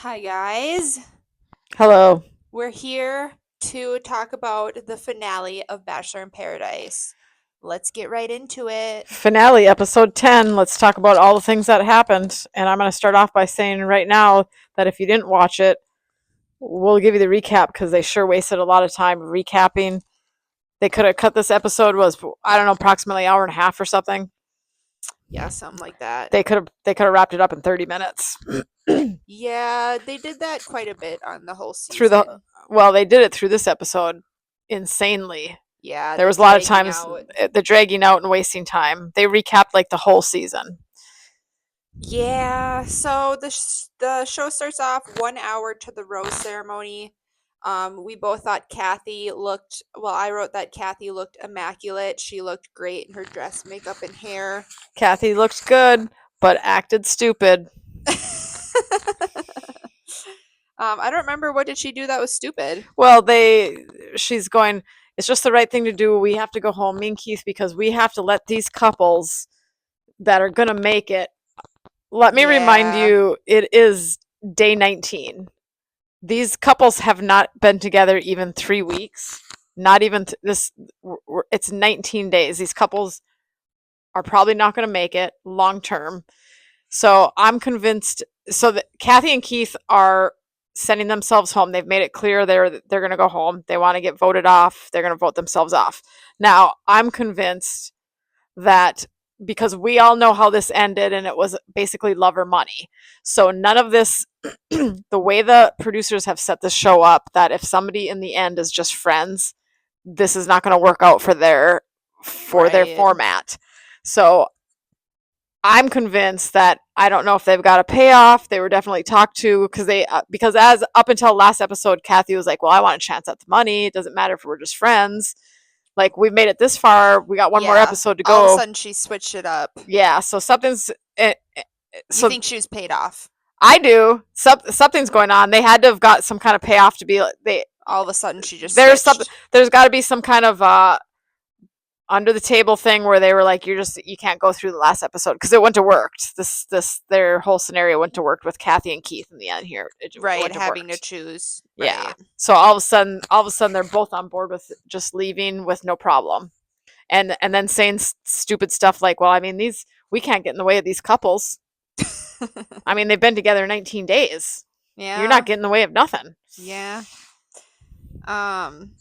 Hi, guys. Hello. We're here to talk about the finale of Bachelor in Paradise. Let's get right into it. Finale, episode 10. Let's talk about all the things that happened. And I'm going to start off by saying right now that if you didn't watch it, we'll give you the recap because they sure wasted a lot of time recapping. They could have cut this episode was I don't know approximately an hour and a half or something. Yeah, something like that. They could have wrapped it up in 30 minutes. Yeah, they did that quite a bit on the whole through the season. well, they did it through this episode insanely. Yeah, There the was a lot of dragging times out. the dragging out and wasting time. They recapped like the whole season. Yeah, so the show starts off 1 hour to the rose ceremony. We both thought Kathy looked, well, I wrote that Kathy looked immaculate. She looked great in her dress, makeup, and hair. Kathy looked good, but acted stupid. I don't remember, what did she do that was stupid? Well, she's going, it's just the right thing to do. We have to go home, me and Keith, because we have to let these couples that are going to make it. Let me remind Yeah. you, it is day 19. These couples have not been together even 3 weeks. Not even this, it's 19 days. These couples are probably not going to make it long term. So I'm convinced. So that Kathy and Keith are sending themselves home. They've made it clear they're going to go home. They want to get voted off. They're going to vote themselves off. Now I'm convinced that because we all know how this ended and it was basically love or money. So none of this, the way the producers have set this show up, that if somebody in the end is just friends, this is not going to work out for their Right. format. So I'm convinced that I don't know if they've got a payoff. They were definitely talked to because as up until last episode, Kathy was like, "Well, I want a chance at the money. It doesn't matter if we're just friends. Like we've made it this far. We got one more Yeah. episode to All of a go. sudden she switched it up. Yeah. So something's You so think she was paid off? I do something's going on. They had to have got some kind of payoff to be like they. All of a sudden she just There's something. switched. There's got to be some kind of under the table thing where they were like, you can't go through the last episode because it wouldn't have worked. This their whole scenario wouldn't have worked with Kathy and Keith in the end here. It Right, wouldn't have having to worked. choose. Yeah. Right. So all of a sudden they're both on board with just leaving with no problem. And then saying stupid stuff like, well, I mean, these we can't get in the way of these couples. I mean, they've been together 19 days. You're not Yeah. getting in the way of nothing. Yeah. Um,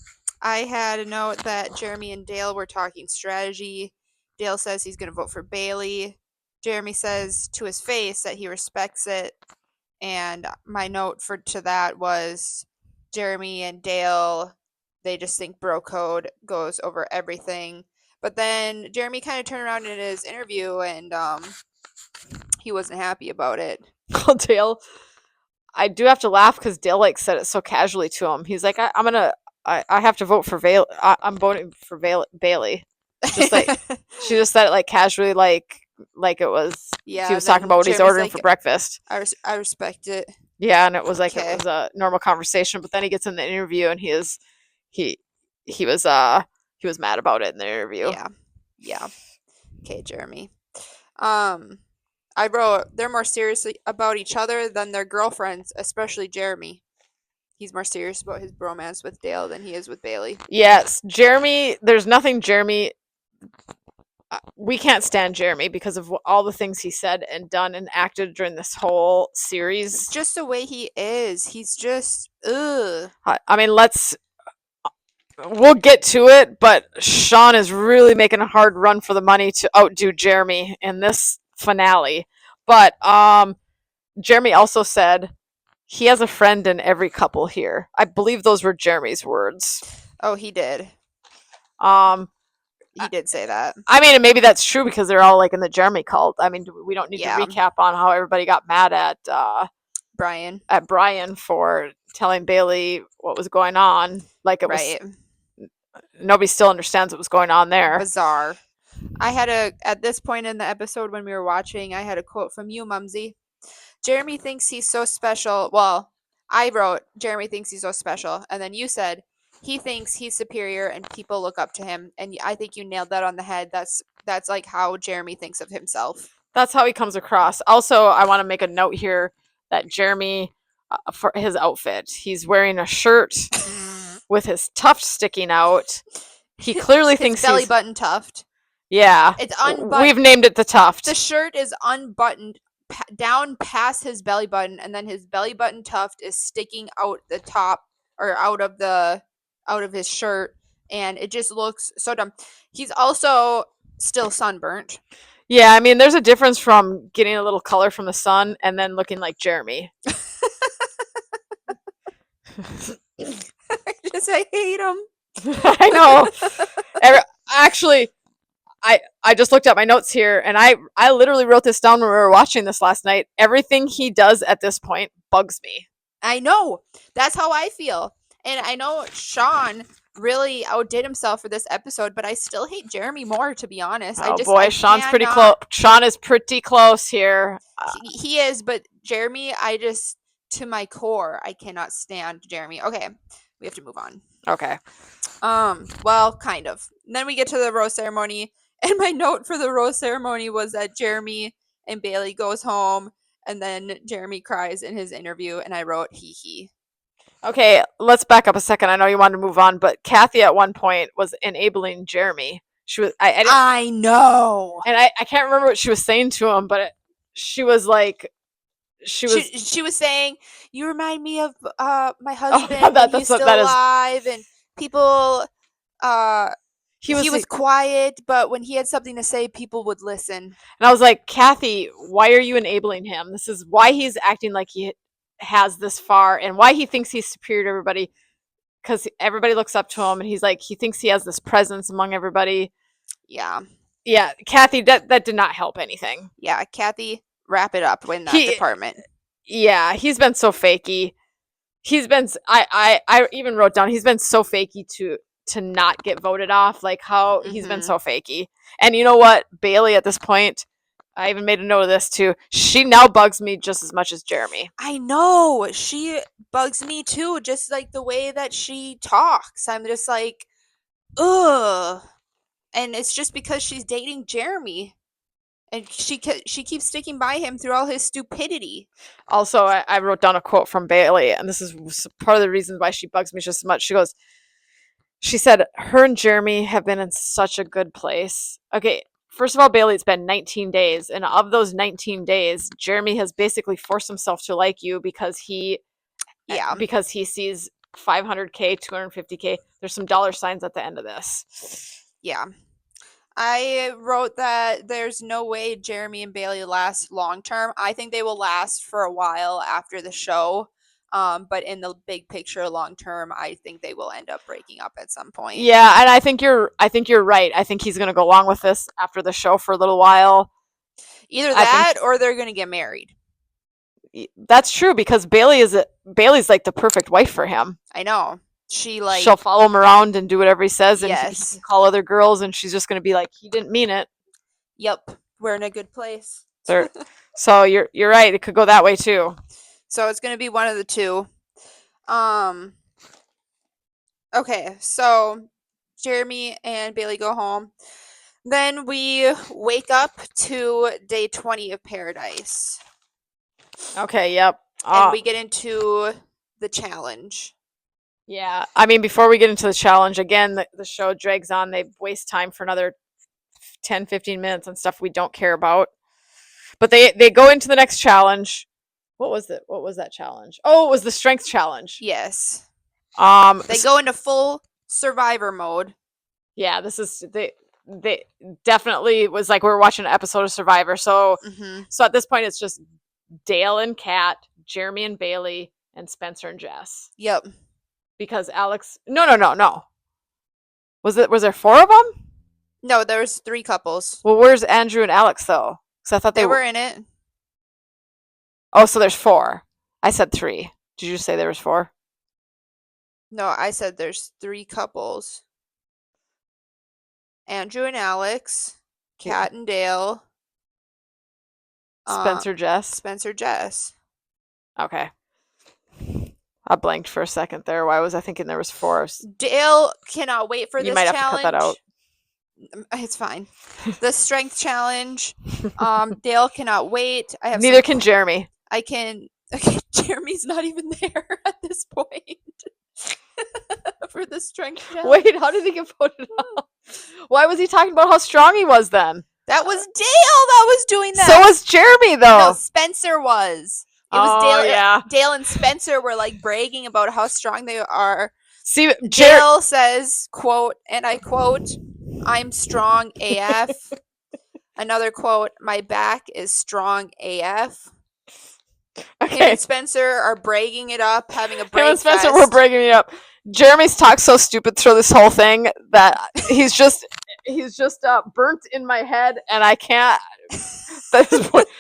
I had a note that Jeremy and Dale were talking strategy. Dale says he's going to vote for Bailey. Jeremy says to his face that he respects it. And my note for to that was Jeremy and Dale, they just think bro code goes over everything. But then Jeremy kind of turned around in his interview and he wasn't happy about it. Well, Dale, I do have to laugh because Dale like said it so casually to him. He's like, I have to vote for I'm voting for Bailey. Just like she just said it like casually, like it was he Yeah, was talking then about what he's Jeremy's ordering like, for breakfast. I respect it. Yeah, and it was like it Okay. was a normal conversation. But then he gets in the interview and he he was he was mad about it in the interview. Yeah. Yeah. Okay, Jeremy. Um, I wrote they're more serious about each other than their girlfriends, especially Jeremy. He's more serious about his bromance with Dale than he is with Bailey. Yes, Jeremy. There's nothing Jeremy. We can't stand Jeremy because of all the things he said and done and acted during this whole series. Just the way he is. He's just ugh. I mean, we'll get to it, but Sean is really making a hard run for the money to outdo Jeremy in this finale. But Jeremy also said he has a friend in every couple here. I believe those were Jeremy's words. Oh, he did. Um, He did say that. I mean, and maybe that's true because they're all like in the Jeremy cult. I mean, we don't need to Yeah. recap on how everybody got mad Brian. at Brian for telling Bailey what was going on. Like it was Right. nobody still understands what was going on there. Bizarre. I had at this point in the episode when we were watching, I had a quote from you, Mumsy. Jeremy thinks he's so special. Well, I wrote Jeremy thinks he's so special, and then you said he thinks he's superior and people look up to him. And I think you nailed that on the head. That's like how Jeremy thinks of himself. That's how he comes across. Also, I want to make a note here that Jeremy for his outfit. He's wearing a shirt with his tuft sticking out. He clearly His thinks belly he's button tuft. yeah. It's We've unbuttoned. named it the The tuft. shirt is unbuttoned down past his belly button, and then his belly button tuft is sticking out the top or out of his shirt, and it just looks so dumb. He's also still sunburnt. Yeah, I mean, there's a difference from getting a little color from the sun and then looking like Jeremy. I hate him. I know. Actually, I just looked at my notes here, and I literally wrote this down when we were watching this last night. Everything he does at this point bugs me. I know. That's how I feel. And I know Sean really outdid himself for this episode, but I still hate Jeremy more, to be honest. Oh I boy, Sean's pretty close. cannot. Sean is pretty close here. He is, but Jeremy, I just, to my core, I cannot stand Jeremy. Okay, we have to move on. Okay. Well, kind of. And then we get to the rose ceremony, and my note for the rose ceremony was that Jeremy and Bailey goes home, and then Jeremy cries in his interview, and I wrote hee hee. Okay, let's back up a second. I know you wanted to move on, but Kathy at one point was enabling Jeremy. She was I know. and I can't remember what she was saying to him, but she was like She was saying, "You remind me of my husband that, when that's he's what still that is. alive, and people He he was was quiet, but when he had something to say, people would listen." and I was like, Kathy, why are you enabling him? This is why he's acting like he has this far and why he thinks he's superior to everybody because everybody looks up to him and he's like he thinks he has this presence among everybody. Yeah. Yeah, Kathy, that did not help anything. Yeah, Kathy, wrap it up in that He department. Yeah, he's been so fakey. He's been I even wrote down he's been so fakey to not get voted off. Like how he's been so fakey. And you know what? Bailey at this point, I even made a note of this too. She now bugs me just as much as Jeremy. I know. She bugs me too, just like the way that she talks. I'm just like, ugh. And it's just because she's dating Jeremy. And she keeps sticking by him through all his stupidity. Also, I wrote down a quote from Bailey, and this is part of the reason why she bugs me just as much. She said, her and Jeremy have been in such a good place. Okay, first of all, Bailey, it's been 19 days. And of those 19 days, Jeremy has basically forced himself to like you because he sees 500K, 250K. There's some dollar signs at the end of this. Yeah. I wrote that there's no way Jeremy and Bailey last long term. I think they will last for a while after the show. But in the big picture, long term, I think they will end up breaking up at some point. Yeah, and I think you're right. I think he's gonna go along with this after the show for a little while. Either that or they're gonna get married. That's true because Bailey's like the perfect wife for him. I know. She'll follow him around and do whatever he says, and yes. he can call other girls, and she's just gonna be like, he didn't mean it. Yep, we're in a good place. So you're right. It could go that way too. So it's gonna be one of the two. Okay, so Jeremy and Bailey go home. Then we wake up to day 20 of Paradise. Okay, yep. And we get into the challenge. Yeah, I mean, before we get into the challenge, again, the show drags on. They waste time for another 10, 15 minutes on stuff we don't care about. But they go into the next challenge. What was it? What was that challenge? Oh, it was the strength challenge. Yes. They go into full survivor mode. Yeah, this is they definitely was like we were watching an episode of Survivor. So so at this point it's just Dale and Kat, Jeremy and Bailey, and Spencer and Jess. Yep. Because Alex No. Was there 4 of them? No, there's 3 couples. Well, where's Andrew and Alex though? Because I thought they were in it. Oh, so there's 4. I said 3. Did you say there was 4? No, I said there's 3 couples. Andrew and Alex, Kat and Dale, Spencer Jess. Okay. I blanked for a second there. Why was I thinking there was 4? Dale cannot wait for this challenge. You might have to cut that out. It's fine. The strength challenge. Dale cannot wait. Neither can Jeremy. Okay, Jeremy's not even there at this point for the strength challenge. Wait, how did he get voted off? Why was he talking about how strong he was then? That was Dale that was doing So that. was Jeremy No, though. Spencer was. It was Oh Dale. yeah. Dale and Spencer were like bragging about how strong they are. See, Dale says, "quote," and I quote, "I'm strong AF." Another quote, "My back is strong AF." Him okay. and Spencer are bragging it up, having a Him brag and Spencer were fest. breaking me up. Jeremy's talked so stupid through this whole thing that he's just burnt in my head, and I can't.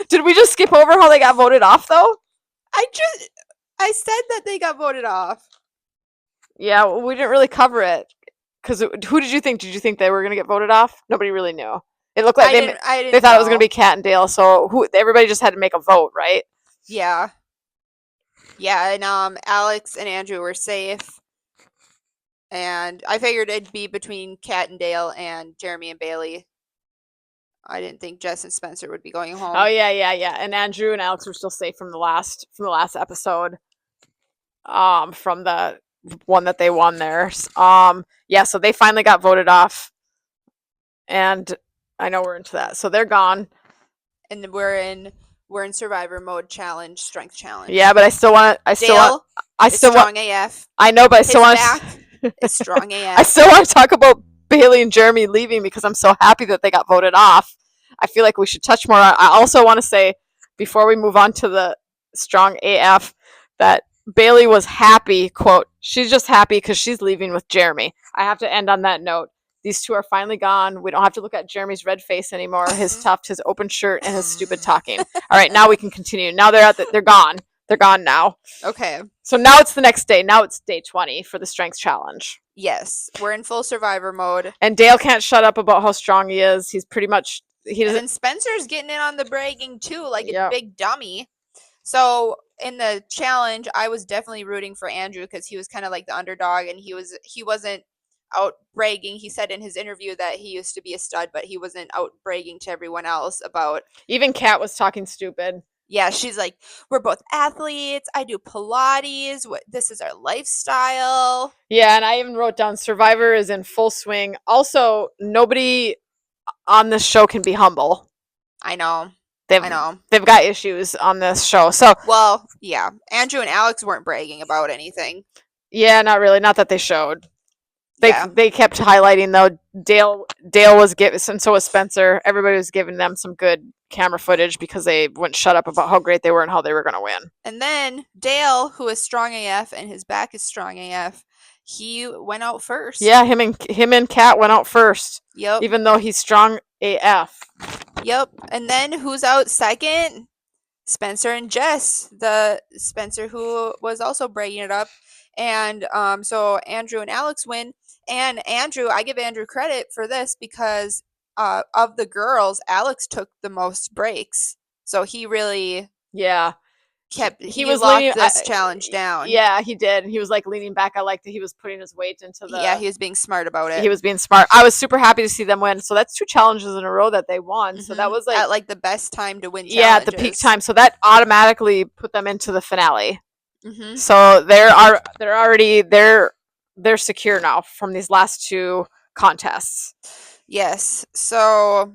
Did we just skip over how they got voted off though? I said that they got voted off. Yeah, well, we didn't really cover it because who did you think? Did you think they were gonna get voted off? Nobody really knew. It looked like I they didn't thought it was gonna know. be Kat and Dale, so everybody just had to make a vote, right? Yeah. Yeah, and Alex and Andrew were safe. And I figured it'd be between Kat and Dale and Jeremy and Bailey. I didn't think Jess and Spencer would be going Oh home. yeah. And Andrew and Alex were still safe from the last episode. From the one that they won there. Yeah, so they finally got voted off, and I know we're into that. So they're gone. And we're in survivor mode challenge, strength challenge. Yeah, but I still want. Dale I is still want. strong AF. I know, but I still His want. back is strong I AF. still want to talk about Bailey and Jeremy leaving because I'm so happy that they got voted off. I feel like we should touch more. I also want to say before we move on to the strong AF that Bailey was happy. Quote: She's just happy because she's leaving with Jeremy. I have to end on that note. These two are finally gone. We don't have to look at Jeremy's red face anymore, his tuft, his open shirt, and his stupid talking. All right, now we can continue. Now they're gone. They're gone now. Okay. So now it's the next day. Now it's day 20 for the strength challenge. Yes, we're in full survivor mode. And Dale can't shut up about how strong he is. He's pretty much he And doesn't. then Spencer's getting in on the bragging too, like a Yeah. big dummy. So in the challenge, I was definitely rooting for Andrew because he was kind of like the underdog, and he wasn't out bragging. He said in his interview that he used to be a stud, but he wasn't out bragging to everyone else about. Even Kat was talking stupid. Yeah, she's like, we're both athletes. I do Pilates. This is our lifestyle. Yeah, and I even wrote down Survivor is in full swing. Also, nobody on this show can be humble. I know. They've I know. they've got issues on this show. So Well, yeah, Andrew and Alex weren't bragging about anything. yeah, not really. Not that they showed. Yeah. They kept highlighting though. Dale was giving, and so was Spencer. Everybody was giving them some good camera footage because they wouldn't shut up about how great they were and how they were going to win. And then Dale, who is strong AF and his back is strong AF, he went out first. Yeah, him and Kat went out first. Yep. Even though he's strong AF. Yep. And then who's out second? Spencer and Jess, the Spencer who was also bragging it up. And so Andrew and Alex win. And Andrew, I give Andrew credit for this because of the girls, Alex took the most breaks. So he really Yeah. he was locked leaning this challenge down. Yeah, he did. He was like leaning back. I liked that he was putting his weight into the. Yeah, he was being smart about it. He was being smart. I was super happy to see them win. So that's 2 challenges in a row that they won. So that was like at like the best time to win. Yeah, at the peak time. So that automatically put them into the finale. Mm-hmm. So they're secure now from these last 2 contests. Yes. So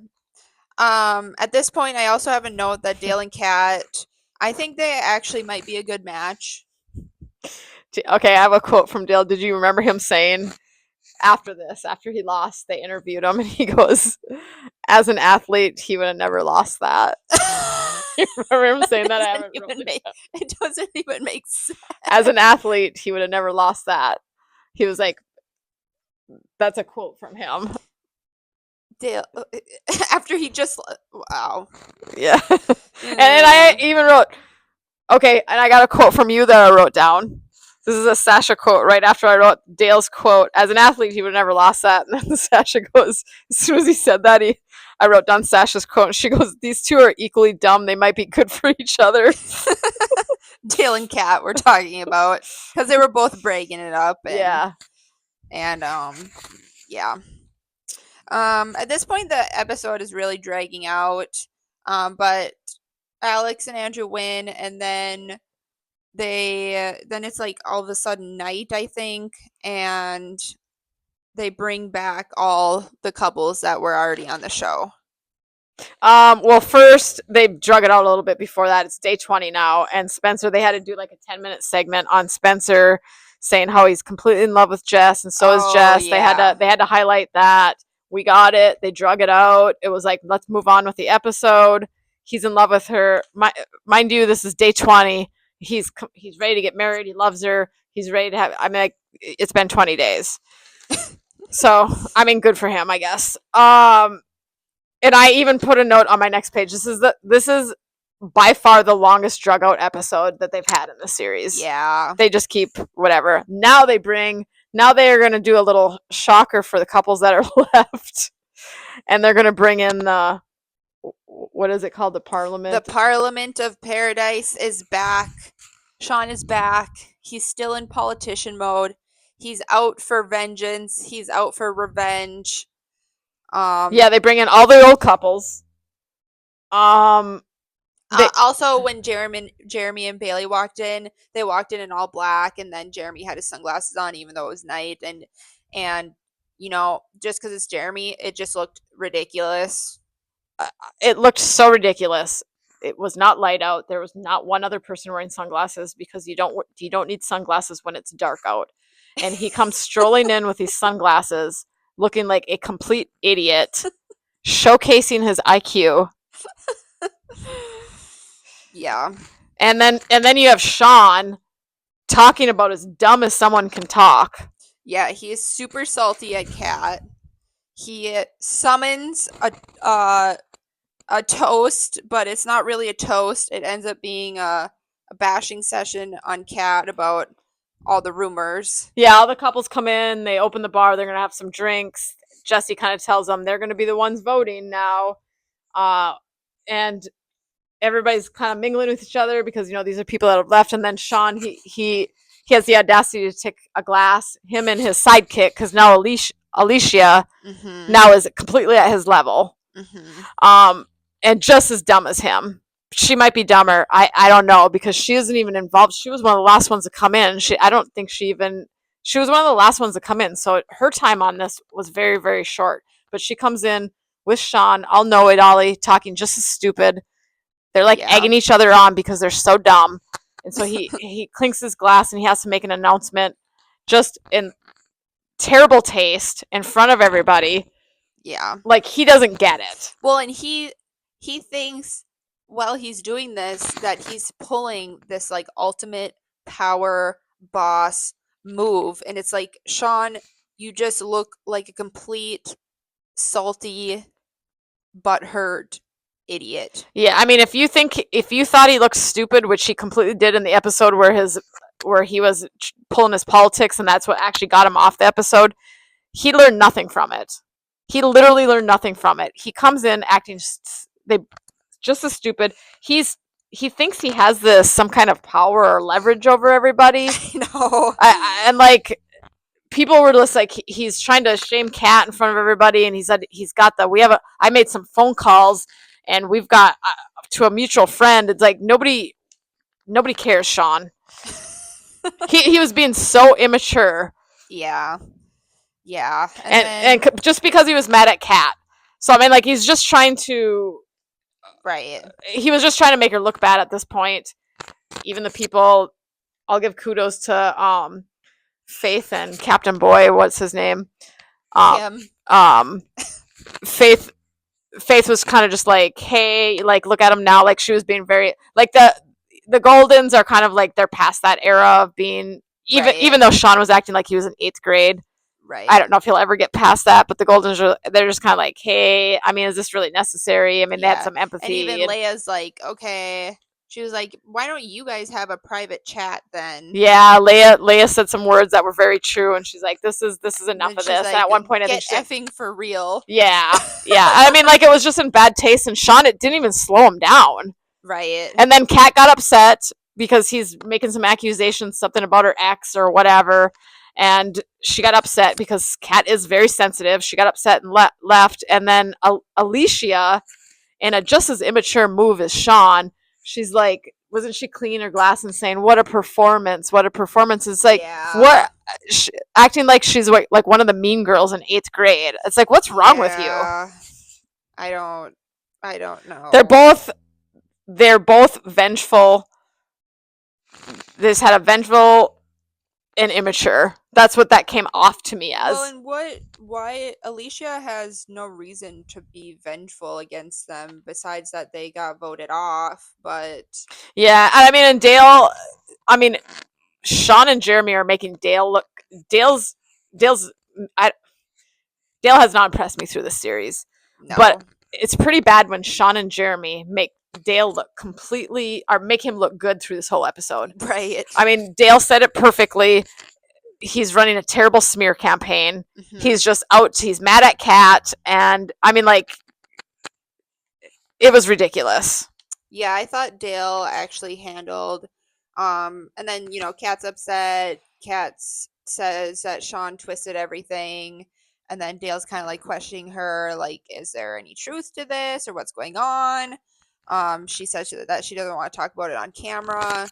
at this point, I also have a note that Dale and Kat, I think they actually might be a good match. Okay, I have a quote from Dale. Did you remember him saying after he lost, they interviewed him and he goes, as an athlete, he would have never lost that. You remember him saying that? It doesn't even make sense. As an athlete, he would have never lost that. He was like, that's a quote from him. Dale, after he just, wow. Yeah. And then I even wrote, okay, and I got a quote from you that I wrote down. This is a Sasha quote right after I wrote Dale's quote. As an athlete, he would have never lost that. And then Sasha goes, as soon as he said that, I wrote down Sasha's quote. And she goes, these 2 are equally dumb. They might be good for each other. Dale and Kat we're talking about because they were both bragging it up. And, yeah. And, yeah. At this point, the episode is really dragging out. But Alex and Andrew win, and then they then it's like all of a sudden night, I think, and they bring back all the couples that were already on the show. Well, first they drug it out a little bit before that. It's day 20 now, and Spencer, they had to do like a 10-minute segment on Spencer saying how he's completely in love with Jess, and so is Oh Jess. yeah. They had to highlight that. We got it. They drug it out. It was like, let's move on with the episode. He's in love with her. Mind you, this is day 20. He's ready to get married. He loves her. He's ready to have. I mean, like, it's been 20 days. So, I mean, good for him, I guess. And I even put a note on my next page. This is by far the longest drug out episode that they've had in the series. Yeah. They just keep whatever. Now they are going to do a little shocker for the couples that are left, and they're going to bring in the, what is it called, the Parliament? The Parliament of Paradise is back. Sean is back. He's still in politician mode. He's out for vengeance. He's out for revenge. Yeah, they bring in all the old couples. Also, when Jeremy and Bailey walked in, they walked in all black, and then Jeremy had his sunglasses on, even though it was night. And just because it's Jeremy, it just looked ridiculous. It looked so ridiculous. It was not light out. There was not one other person wearing sunglasses, because you don't need sunglasses when it's dark out. And he comes strolling in with these sunglasses, looking like a complete idiot, showcasing his IQ. Yeah. And then you have Sean talking about as dumb as someone can talk. Yeah, he is super salty at Kat. He summons a toast, but it's not really a toast. It ends up being a bashing session on Kat about all the rumors. Yeah, all the couples come in, they open the bar, they're going to have some drinks. Jesse kind of tells them they're going to be the ones voting now. And everybody's kind of mingling with each other, because these are people that have left. And then Sean, he has the audacity to take a glass, him and his sidekick, because now Alicia now is completely at his level. And just as dumb as him. She might be dumber. I don't know, because she isn't even involved. She was one of the last ones to come in. She was one of the last ones to come in. So her time on this was very, very short. But she comes in with Sean, all know-it-all, talking just as stupid. They're like egging each other on because they're so dumb. And so he clinks his glass, and he has to make an announcement, just in terrible taste, in front of everybody. Yeah. Like, he doesn't get it. Well, and he thinks while he's doing this that he's pulling this like ultimate power boss move, and it's like, Sean, you just look like a complete salty, butthurt idiot. Yeah, I mean, if you thought he looked stupid, which he completely did in the episode where he was pulling his politics, and that's what actually got him off the episode, he learned nothing from it. He literally learned nothing from it. He comes in acting just as stupid. He thinks he has some kind of power or leverage over everybody. No. And like, people were just like, he's trying to shame Kat in front of everybody, and he said he's got I made some phone calls, and we've got to a mutual friend. It's like, nobody cares, Sean. he was being so immature. Yeah. Yeah. And just because he was mad at Kat. So I mean, like, he's just trying to, right. He was just trying to make her look bad at this point. Even the people, I'll give kudos to Faith and Captain Boy, what's his name? Faith was kind of just like, hey, like, look at him now. Like, she was being very, like, the Goldens are kind of like, they're past that era of being, even though Sean was acting like he was in 8th grade. Right. I don't know if he'll ever get past that, but the Goldens they're just kind of like, hey, I mean, is this really necessary? I mean, they had some empathy. And even Leia's like, okay. She was like, why don't you guys have a private chat then? Yeah, Leia said some words that were very true, and she's like, this is enough of this. Like, and at one point, I think effing for real. Yeah. I mean, like, it was just in bad taste, and Sean, it didn't even slow him down. Right. And then Kat got upset because he's making some accusations, something about her ex or whatever. And she got upset because Kat is very sensitive. She got upset and left. And then Alicia, in a just as immature move as Sean, she's like, wasn't she cleaning her glass and saying, "What a performance! What a performance!" It's like Yeah. what acting like she's like one of the mean girls in 8th grade. It's like, what's wrong with you? Yeah. I don't I don't They're know. both they're both vengeful. This had a vengeful and immature. That's what that came off to me Well, as. and why Alicia has no reason to be vengeful against them besides that they got voted off, but Yeah, and I mean, and Dale. I mean, Sean and Jeremy are making Dale look. Dale's. I, Dale has not impressed me through this series, but no. it's pretty bad when Sean and Jeremy make Dale look completely or make him look good through this whole episode. Right. I mean, Dale said it perfectly. He's running a terrible smear campaign. Hmm. He's just out. He's mad at Kat, and I mean, like, it was ridiculous. Yeah, I thought Dale actually handled and then, Kat's upset. Says that Sean twisted everything, and then Dale's kind of like questioning her like, is there any truth to this or what's going on? She says that she doesn't want to talk about it on camera,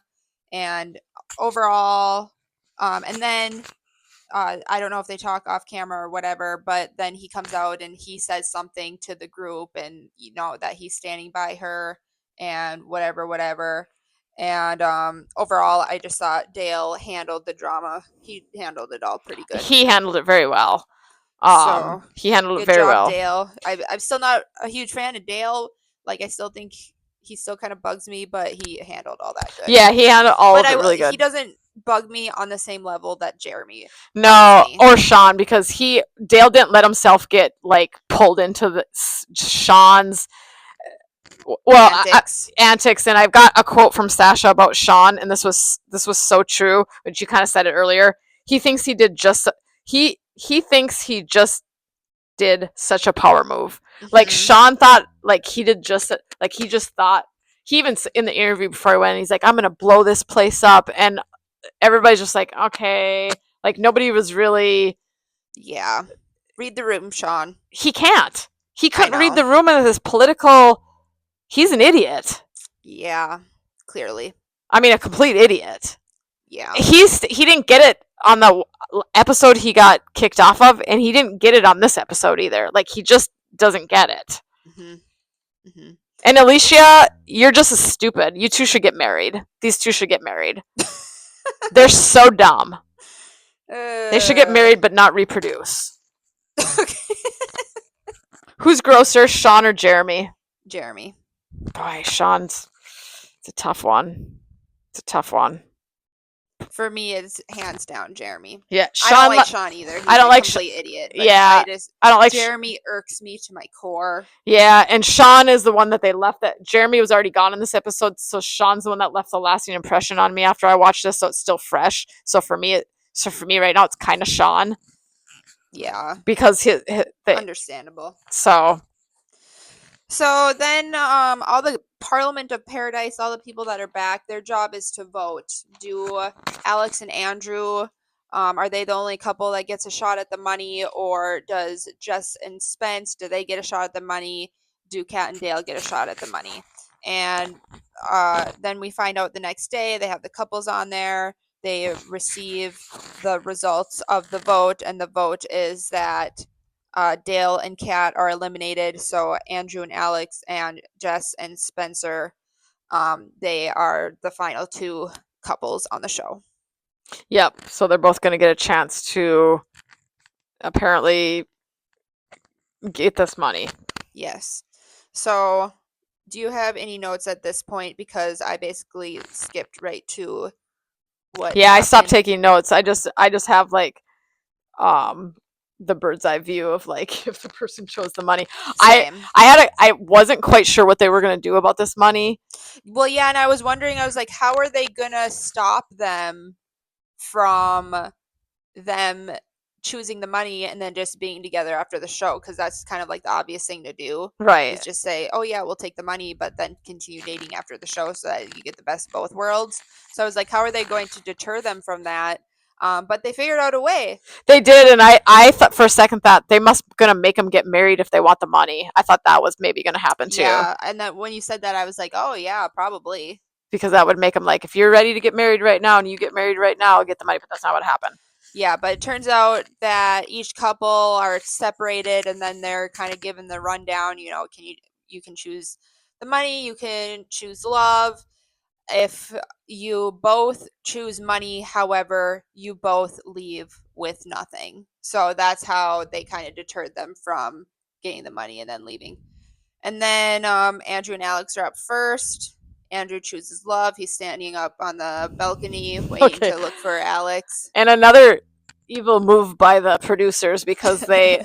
and overall and then I don't know if they talk off camera or whatever, but then he comes out and he says something to the group, and that he's standing by her and whatever, whatever. And overall, I just thought Dale handled the drama. He handled it all pretty good. He handled it very well. So He handled it good very job, well. Dale. I'm still not a huge fan of Dale. Like, I still think he still kind of bugs me, but he handled all that good. Yeah, he handled all But of it really he good. doesn't bug me on the same level that Jeremy bugs No, me. or Sean, because Dale didn't let himself get like pulled into the Sean's Antics. antics. And I've got a quote from Sasha about Sean, and this was so true. But you kind of said it earlier. He thinks he thinks he just did such a power move. Like Hmm. Sean thought, like he did just like he just thought. He even in the interview before he went, he's like, "I'm gonna blow this place up," and everybody's just like, "Okay." Like nobody was really. Yeah. Read the room, Sean. He can't. He I couldn't read know. the room of this political. He's an idiot. Yeah. Clearly. I mean, a complete idiot. Yeah. He didn't get it on the episode he got kicked off of, and he didn't get it on this episode either. Like he just doesn't get it. Hmm. Hmm. And Alicia, you're just as stupid. You two should get married. These two should get married. They're so dumb. They should get married but not reproduce. Okay. Who's grosser, Sean or Jeremy? Jeremy. Boy, Sean's. It's a tough one. It's a tough one. For me, it's hands down Jeremy. Yeah, I don't like Sean either. He's I don't a like complete idiot. But yeah, I don't like Jeremy irks me to my core. Yeah, and Sean is the one that they left. That Jeremy was already gone in this episode, so Sean's the one that left the lasting impression on me after I watched this. So it's still fresh. So for me, right now, it's kind of Sean Yeah. because Understandable. So then all the Parliament of Paradise, all the people that are back, their job is to vote. Do Alex and Andrew, are they the only couple that gets a shot at the money, or does Jess and Spence, do they get a shot at the money? Do Kat and Dale get a shot at the money? And then we find out the next day they have the couples on there. They receive the results of the vote, and the vote is that Dale and Kat are eliminated. So Andrew and Alex and Jess and Spencer, they are the final two couples on the show. Yep. So they're both going to get a chance to apparently get this money. Yes. So do you have any notes at this point? Because I basically skipped right to what Yeah, I stopped happened. taking notes. I just have like the bird's eye view of like if the person chose the money. Same. I wasn't quite sure what they were going to do about this money. Well, yeah, and I was wondering, I was like, how are they gonna stop them from them choosing the money and then just being together after the show? Because that's kind of like the obvious thing to do, Right. is just say, oh yeah, we'll take the money, but then continue dating after the show so that you get the best of both worlds. So I was like, how are they going to deter them from that? But they figured out a way. They did, and I thought for a second that they must gonna make them get married if they want the money. I thought that was maybe gonna happen too. Yeah, and then when you said that, I was like, oh yeah, probably. because that would make them like, if you're ready to get married right now and you get married right now, I'll get the money. But that's not what happened. Yeah, but it turns out that each couple are separated, and then they're kind of given the rundown. You can choose the money, you can choose love. If you both choose money, however, you both leave with nothing. So that's how they kind of deterred them from getting the money and then leaving. And then Andrew and Alex are up first. Andrew chooses love. He's standing up on the balcony waiting Okay. to look for Alex. And another evil move by the producers, because they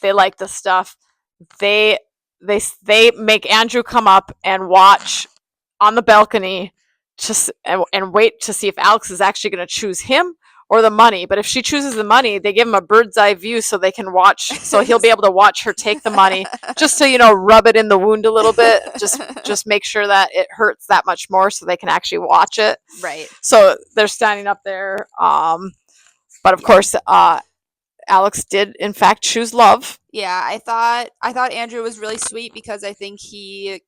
like the stuff. They they make Andrew come up and watch on the balcony just and wait to see if Alex is actually going to choose him or the money. But if she chooses the money, they give him a bird's eye view so they can watch. So he'll be able to watch her take the money, just to rub it in the wound a little bit. Just make sure that it hurts that much more, so they can actually watch it. Right. So they're standing up there. But of course, Alex did in fact choose love. Yeah, I thought Andrew was really sweet because I think he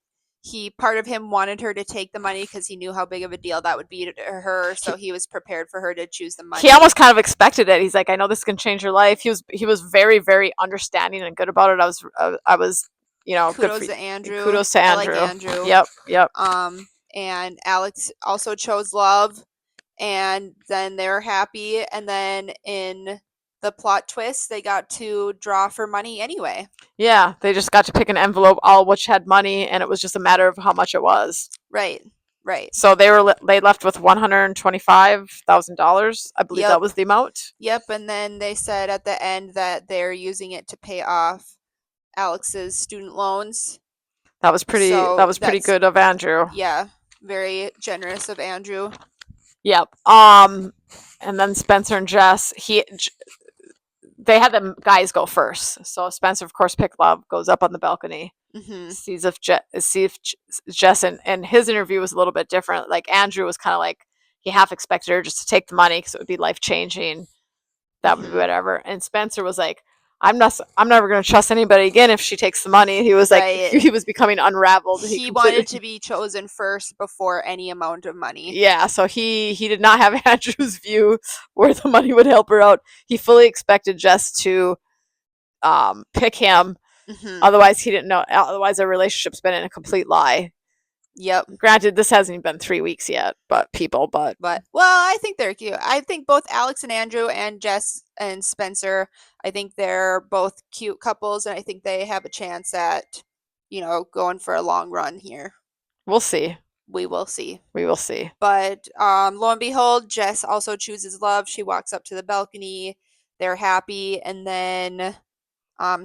part of him wanted her to take the money because he knew how big of a deal that would be to her, so he was prepared for her to choose the money. He almost kind of expected it. He's like, I know this can change your life. He was very, very understanding and good about it. I was good Kudos for to Andrew. Kudos to I like Andrew. Andrew. Yep. And Alex also chose love, and then they were happy. And then in the plot twist, they got to draw for money anyway. Yeah, they just got to pick an envelope, all which had money, and it was just a matter of how much it was. Right. So they left with $125,000. I believe that was the amount. Yep. And then they said at the end that they're using it to pay off Alex's student loans. That was pretty. So that was pretty good of Andrew. Yeah, very generous of Andrew. Yep. And then Spencer and Jess. They had the guys go first. So Spencer, of course, picked love. Goes up on the balcony. Mm-hmm. Sees if Jess and his interview was a little bit different. Like Andrew was kind of like, he half expected her just to take the money because it would be life changing. That would be whatever. And Spencer was like, I'm never going to trust anybody again if she takes the money. He was like, he was becoming unraveled. He wanted to be chosen first before any amount of money. Yeah, so he did not have Andrew's view where the money would help her out. He fully expected Jess to pick him. Mm-hmm. Otherwise, he didn't know. Otherwise, their relationship's been in a complete lie. Yep. Granted, this hasn't even been 3 weeks yet, but well, I think they're cute. I think both Alex and Andrew and Jess and Spencer, I think they're both cute couples, and I think they have a chance at, going for a long run here. We'll see. We will see. But lo and behold, Jess also chooses love. She walks up to the balcony. They're happy, and then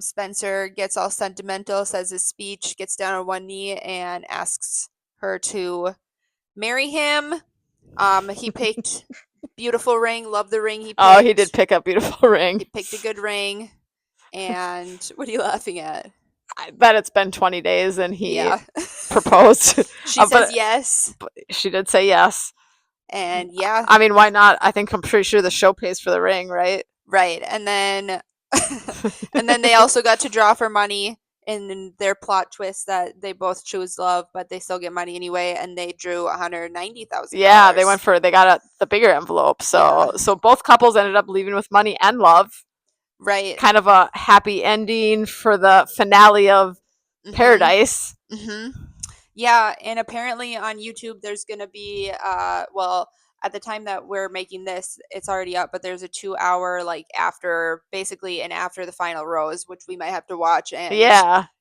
Spencer gets all sentimental, says his speech, gets down on one knee, and asks her to marry him. He picked beautiful ring. Love the ring he picked. Oh, he did pick up beautiful ring. He picked a good ring. And what are you laughing at? I bet it's been 20 days and he proposed. She says yes. She did say yes. And yeah. I mean, why not? I'm pretty sure the show pays for the ring, right? Right. And then they also got to draw for money in their plot twist that they both choose love, but they still get money anyway, and they drew $190,000. Yeah, they got the bigger envelope. So both couples ended up leaving with money and love. Right. Kind of a happy ending for the finale of Paradise. Mm-hmm. Yeah, and apparently on YouTube there's going to be at the time that we're making this, it's already up, but there's a 2-hour after the final rose, which we might have to watch and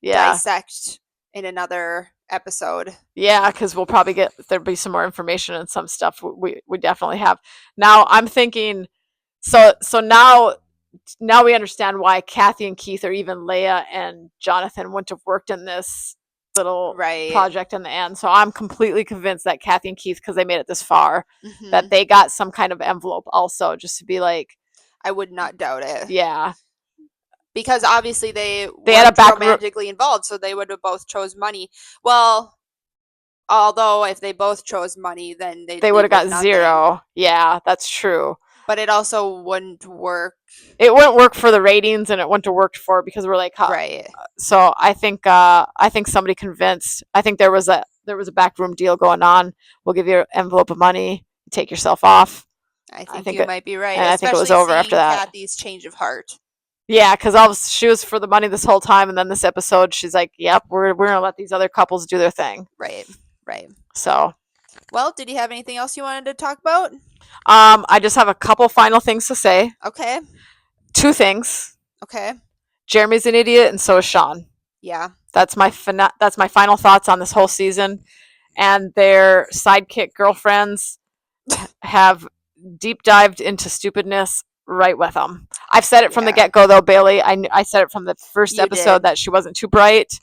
dissect in another episode. Yeah, because we'll probably there'll be some more information and some stuff we definitely have. Now I'm thinking, so now we understand why Kathy and Keith, or even Leah and Jonathan, wouldn't have worked in this little project in the end. So I'm completely convinced that Kathy and Keith, because they made it this far, that they got some kind of envelope also, just to be like, I would not doubt it. Yeah. Because obviously they had a romantically involved, so they would have both chose money. Well, although if they both chose money, then they would have got nothing. Zero. Yeah, that's true. But it also wouldn't work. It wouldn't work for the ratings, and it wouldn't have worked for, because we're like, right. So I think somebody convinced. I think there was there was a backroom deal going on. We'll give you an envelope of money. Take yourself off. I I think think you it, might be right, and I think it was especially over after seeing that. Kathy's change of heart. Yeah, because she was for the money this whole time, and then this episode, she's like, "Yep, we're gonna let these other couples do their thing." Right, right. So, Well, did you have anything else you wanted to talk about? I just have a couple final things to say. Okay, Two things. okay. Jeremy's an idiot, and so is Sean. Yeah. That's my final thoughts on this whole season. And their sidekick girlfriends have deep dived into stupidness right with them. I've said it from the Yeah. get go, though, Bailey. I said it from the first You episode did. that she wasn't too bright.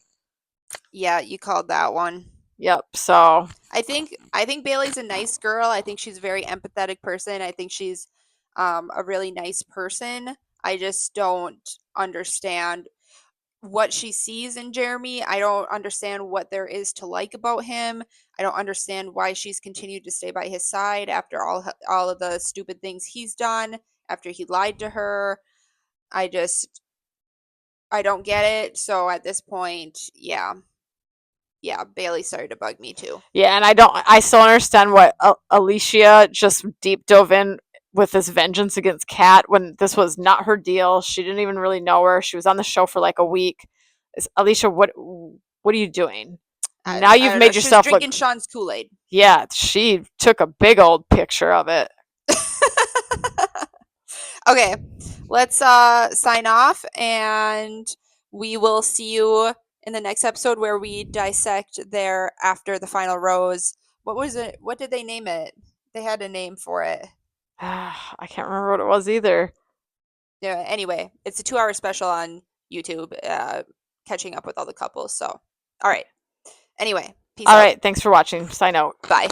Yeah, you called that one. Yep. So I think Bailey's a nice girl. I think she's a very empathetic person. I think she's a really nice person. I just don't understand what she sees in Jeremy. I don't understand what there is to like about him. I don't understand why she's continued to stay by his side after all of the stupid things he's done, after he lied to her. I just I don't get it. So at this point, yeah. Yeah, Bailey started to bug me too. yeah, and I still understand what Alicia just deep dove in with this vengeance against Kat when this was not her deal. She didn't even really know her. She was on the show for like a week. Alicia, what are you doing? Now I you've don't know. made She was yourself look. drinking Sean's Kool-Aid. Yeah, she took a big old picture of it. Okay, let's sign off, and we will see you in the next episode where we dissect their after the final rose. What was it? What did they name it? They had a name for it. I can't remember what it was either. Yeah, anyway, it's a 2-hour special on YouTube, catching up with all the couples. So, all right. Anyway, peace All out. right, thanks for watching. Sign out. Bye.